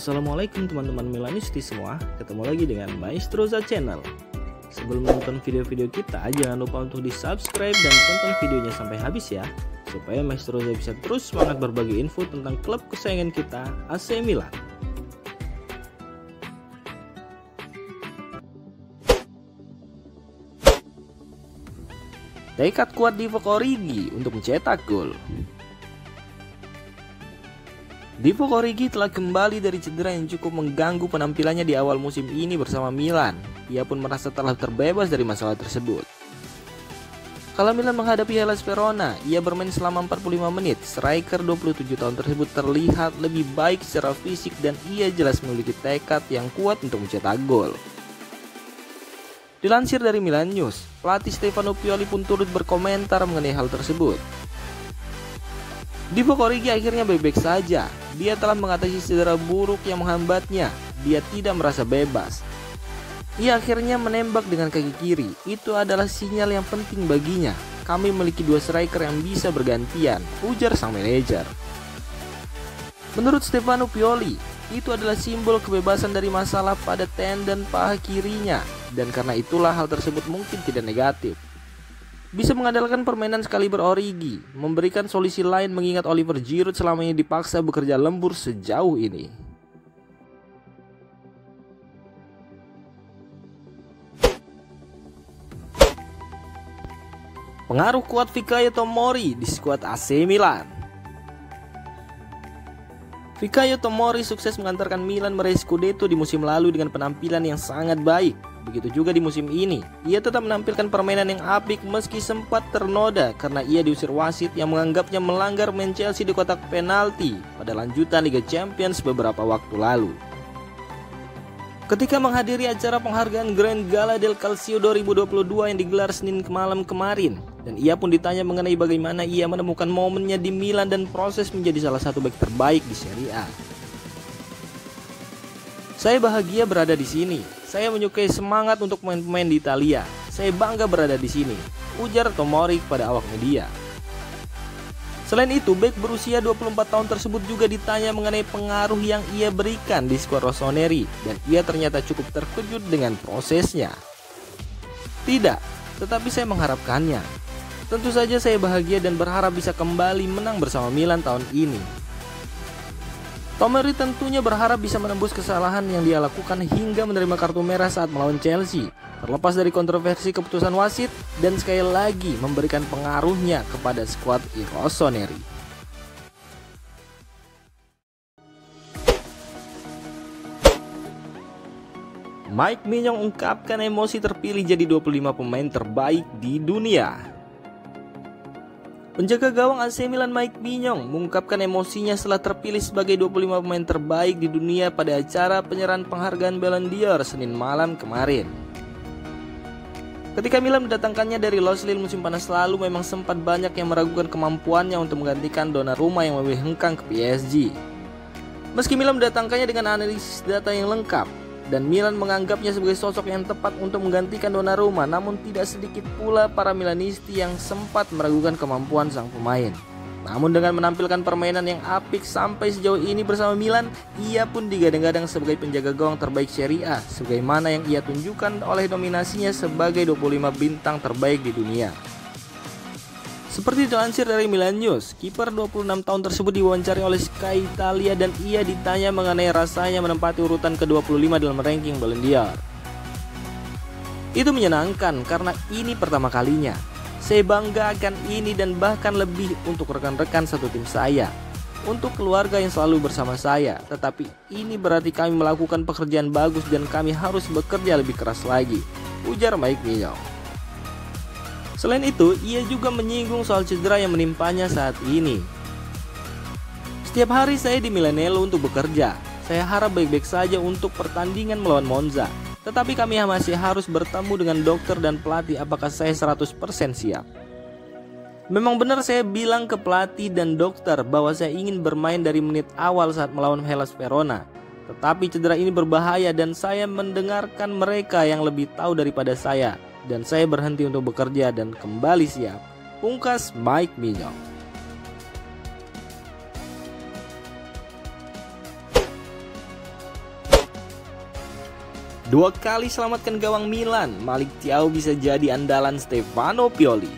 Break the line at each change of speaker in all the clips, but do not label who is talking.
Assalamualaikum teman-teman Milanisti semua, ketemu lagi dengan Maestroza Channel. Sebelum menonton video-video kita, jangan lupa untuk di subscribe dan tonton videonya sampai habis ya, supaya Maestroza bisa terus semangat berbagi info tentang klub kesayangan kita, AC Milan. Tekad kuat Divock Origi untuk mencetak gol. Divock Origi telah kembali dari cedera yang cukup mengganggu penampilannya di awal musim ini bersama Milan. Ia pun merasa telah terbebas dari masalah tersebut. Kala Milan menghadapi Hellas Verona, ia bermain selama 45 menit. Striker 27 tahun tersebut terlihat lebih baik secara fisik dan ia jelas memiliki tekad yang kuat untuk mencetak gol. Dilansir dari Milan News, pelatih Stefano Pioli pun turut berkomentar mengenai hal tersebut. Divock Origi akhirnya baik-baik saja. Dia telah mengatasi cedera buruk yang menghambatnya. Dia tidak merasa bebas. Ia akhirnya menembak dengan kaki kiri. Itu adalah sinyal yang penting baginya. Kami memiliki dua striker yang bisa bergantian, ujar sang manajer. Menurut Stefano Pioli, itu adalah simbol kebebasan dari masalah pada tendon paha kirinya. Dan karena itulah hal tersebut mungkin tidak negatif. Bisa mengandalkan permainan sekaliber Origi, memberikan solusi lain mengingat Oliver Giroud selamanya dipaksa bekerja lembur sejauh ini. Pengaruh kuat Fikayo Tomori di skuad AC Milan. Fikayo Tomori sukses mengantarkan Milan meraih Scudetto di musim lalu dengan penampilan yang sangat baik. Begitu juga di musim ini, ia tetap menampilkan permainan yang apik meski sempat ternoda karena ia diusir wasit yang menganggapnya melanggar main Chelsea di kotak penalti pada lanjutan Liga Champions beberapa waktu lalu. Ketika menghadiri acara penghargaan Grand Gala del Calcio 2022 yang digelar Senin malam kemarin, dan ia pun ditanya mengenai bagaimana ia menemukan momennya di Milan dan proses menjadi salah satu bek terbaik di Serie A. Saya bahagia berada di sini. Saya menyukai semangat untuk pemain-pemain di Italia. Saya bangga berada di sini, ujar Tomori kepada awak media. Selain itu, bek berusia 24 tahun tersebut juga ditanya mengenai pengaruh yang ia berikan di skuad Rossoneri dan ia ternyata cukup terkejut dengan prosesnya. Tidak, tetapi saya mengharapkannya. Tentu saja saya bahagia dan berharap bisa kembali menang bersama Milan tahun ini. Tomori tentunya berharap bisa menembus kesalahan yang dia lakukan hingga menerima kartu merah saat melawan Chelsea, terlepas dari kontroversi keputusan wasit dan sekali lagi memberikan pengaruhnya kepada skuad Rossoneri. Mike Maignan ungkapkan emosi terpilih jadi 25 pemain terbaik di dunia. Penjaga gawang AC Milan Mike Maignan mengungkapkan emosinya setelah terpilih sebagai 25 pemain terbaik di dunia pada acara penyerahan penghargaan Ballon d'Or Senin malam kemarin. Ketika Milan mendatangkannya dari Los Lille musim panas lalu, memang sempat banyak yang meragukan kemampuannya untuk menggantikan Donnarumma yang lebih hengkang ke PSG. Meski Milan mendatangkannya dengan analisis data yang lengkap, dan Milan menganggapnya sebagai sosok yang tepat untuk menggantikan Donnarumma, namun tidak sedikit pula para Milanisti yang sempat meragukan kemampuan sang pemain. Namun dengan menampilkan permainan yang apik sampai sejauh ini bersama Milan, ia pun digadang-gadang sebagai penjaga gawang terbaik Serie A, sebagaimana yang ia tunjukkan oleh nominasinya sebagai 25 bintang terbaik di dunia. Seperti dilansir dari Milan News, kiper 26 tahun tersebut diwawancari oleh Sky Italia dan ia ditanya mengenai rasanya menempati urutan ke-25 dalam ranking Ballon d'Or. Itu menyenangkan karena ini pertama kalinya. Saya bangga akan ini dan bahkan lebih untuk rekan-rekan satu tim saya, untuk keluarga yang selalu bersama saya. Tetapi ini berarti kami melakukan pekerjaan bagus dan kami harus bekerja lebih keras lagi, ujar Mike Maignan. Selain itu, ia juga menyinggung soal cedera yang menimpanya saat ini. Setiap hari saya di Milanello untuk bekerja. Saya harap baik-baik saja untuk pertandingan melawan Monza. Tetapi kami masih harus bertemu dengan dokter dan pelatih apakah saya 100% siap. Memang benar saya bilang ke pelatih dan dokter bahwa saya ingin bermain dari menit awal saat melawan Hellas Verona. Tetapi cedera ini berbahaya dan saya mendengarkan mereka yang lebih tahu daripada saya. Dan saya berhenti untuk bekerja dan kembali siap, pungkas Mike Maignan. Dua kali selamatkan gawang Milan, Malick Thiaw bisa jadi andalan Stefano Pioli.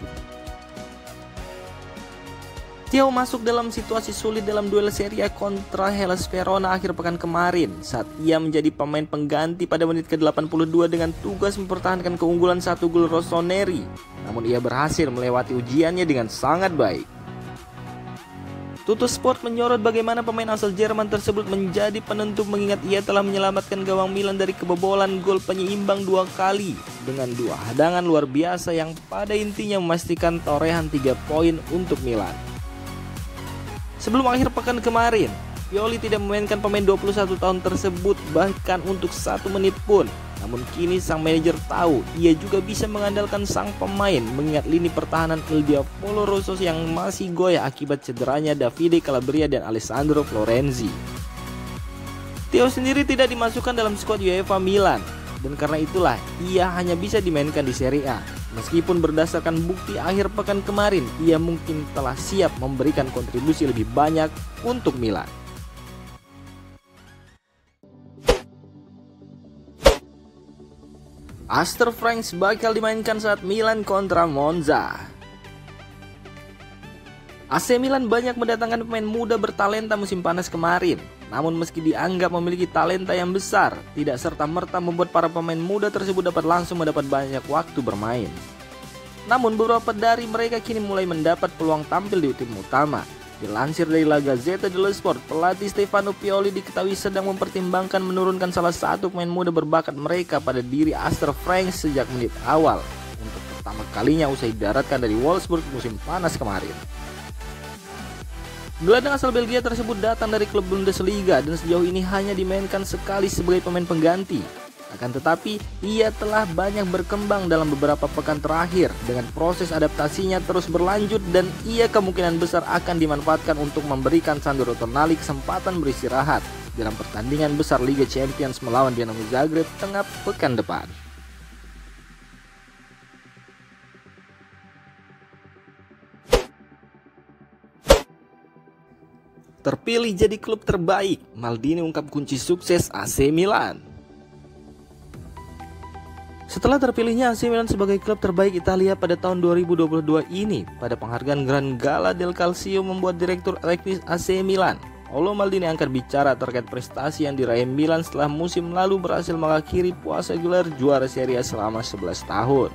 Thiaw masuk dalam situasi sulit dalam duel Serie A kontra Hellas Verona akhir pekan kemarin saat ia menjadi pemain pengganti pada menit ke-82 dengan tugas mempertahankan keunggulan 1 gol Rossoneri. Namun ia berhasil melewati ujiannya dengan sangat baik. Tuttosport menyorot bagaimana pemain asal Jerman tersebut menjadi penentu mengingat ia telah menyelamatkan gawang Milan dari kebobolan gol penyeimbang 2 kali dengan 2 hadangan luar biasa yang pada intinya memastikan torehan 3 poin untuk Milan. Sebelum akhir pekan kemarin, Pioli tidak memainkan pemain 21 tahun tersebut bahkan untuk 1 menit pun. Namun kini sang manajer tahu ia juga bisa mengandalkan sang pemain mengingat lini pertahanan Il Diavolo Rosso yang masih goyah akibat cederanya Davide Calabria dan Alessandro Florenzi. Thiaw sendiri tidak dimasukkan dalam skuad UEFA Milan dan karena itulah ia hanya bisa dimainkan di Serie A. Meskipun berdasarkan bukti akhir pekan kemarin ia mungkin telah siap memberikan kontribusi lebih banyak untuk Milan. Astor Franks bakal dimainkan saat Milan kontra Monza. AC Milan banyak mendatangkan pemain muda bertalenta musim panas kemarin. Namun meski dianggap memiliki talenta yang besar, tidak serta-merta membuat para pemain muda tersebut dapat langsung mendapat banyak waktu bermain. Namun beberapa dari mereka kini mulai mendapat peluang tampil di tim utama. Dilansir dari La Gazzetta dello Sport, pelatih Stefano Pioli diketahui sedang mempertimbangkan menurunkan salah satu pemain muda berbakat mereka pada diri Astor Franks sejak menit awal untuk pertama kalinya usai didaratkan dari Wolfsburg musim panas kemarin. Gelandang asal Belgia tersebut datang dari klub Bundesliga dan sejauh ini hanya dimainkan sekali sebagai pemain pengganti. Akan tetapi, ia telah banyak berkembang dalam beberapa pekan terakhir dengan proses adaptasinya terus berlanjut dan ia kemungkinan besar akan dimanfaatkan untuk memberikan Sandro Tonali kesempatan beristirahat dalam pertandingan besar Liga Champions melawan Dinamo Zagreb tengah pekan depan. Terpilih jadi klub terbaik, Maldini ungkap kunci sukses AC Milan. Setelah terpilihnya AC Milan sebagai klub terbaik Italia pada tahun 2022 ini, pada penghargaan Grand Gala del Calcio membuat Direktur Teknis AC Milan, Paolo Maldini angkat bicara terkait prestasi yang diraih Milan setelah musim lalu berhasil mengakhiri puasa gelar juara Serie A selama 11 tahun.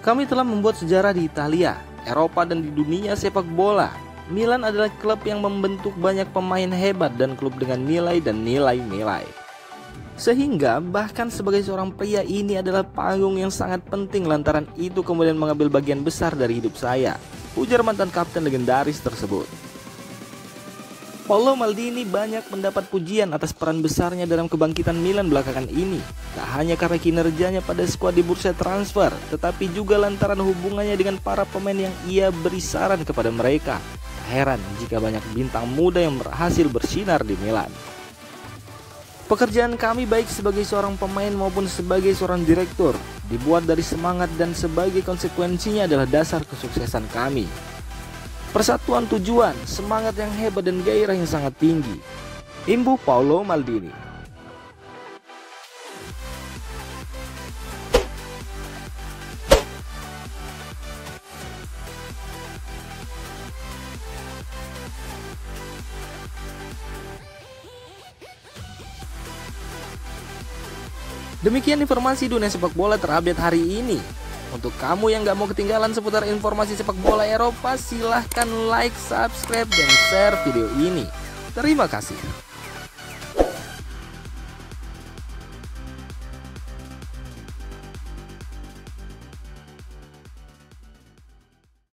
Kami telah membuat sejarah di Italia, Eropa dan di dunia sepak bola. Milan adalah klub yang membentuk banyak pemain hebat dan klub dengan nilai dan nilai-nilai. Sehingga bahkan sebagai seorang pria ini adalah panggung yang sangat penting lantaran itu kemudian mengambil bagian besar dari hidup saya, ujar mantan kapten legendaris tersebut. Paolo Maldini banyak mendapat pujian atas peran besarnya dalam kebangkitan Milan belakangan ini. Tak hanya karena kinerjanya pada skuad di bursa transfer, tetapi juga lantaran hubungannya dengan para pemain yang ia beri saran kepada mereka. Tak heran jika banyak bintang muda yang berhasil bersinar di Milan. Pekerjaan kami baik sebagai seorang pemain maupun sebagai seorang direktur dibuat dari semangat dan sebagai konsekuensinya adalah dasar kesuksesan kami. Persatuan tujuan, semangat yang hebat dan gairah yang sangat tinggi. Imbuh Paolo Maldini. Demikian informasi dunia sepak bola terupdate hari ini. Untuk kamu yang gak mau ketinggalan seputar informasi sepak bola Eropa, silahkan like, subscribe, dan share video ini. Terima kasih.